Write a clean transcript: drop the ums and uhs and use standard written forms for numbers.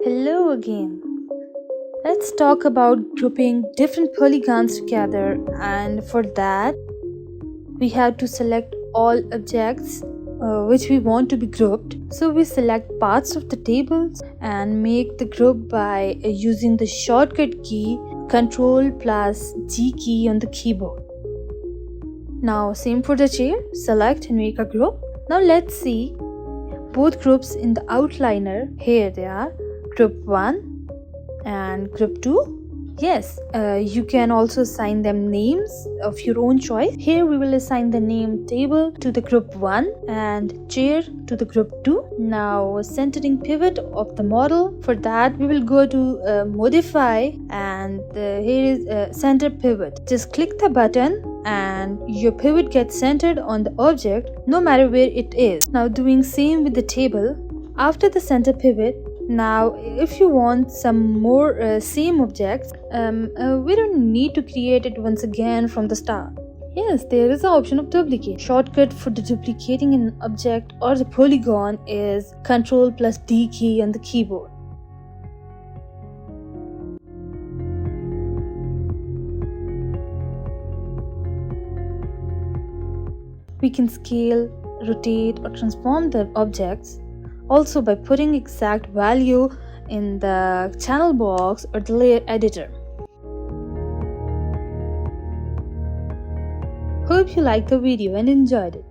Hello again. Let's talk about grouping different polygons together, and for that we have to select all objects which we want to be grouped. So we select parts of the tables and make the group by using the shortcut key Ctrl plus G key on the keyboard. Now same for the chair, select and make a group. Now let's see both groups in the outliner. Here they are, group 1 and group 2. Yes, you can also assign them names of your own choice. Here we will assign the name table to the group 1 and chair to the group 2. Now centering pivot of the model. For that we will go to modify, and here is center pivot. Just click the button and your pivot gets centered on the object no matter where it is. Now doing same with the table. After the center pivot, now if you want some more same objects, we don't need to create it once again from the start. Yes, there is an option of duplicate. Shortcut for the duplicating an object or the polygon is Ctrl plus D key on the keyboard. We can scale, rotate or transform the objects also by putting exact value in the channel box or the layer editor. Hope you liked the video and enjoyed it.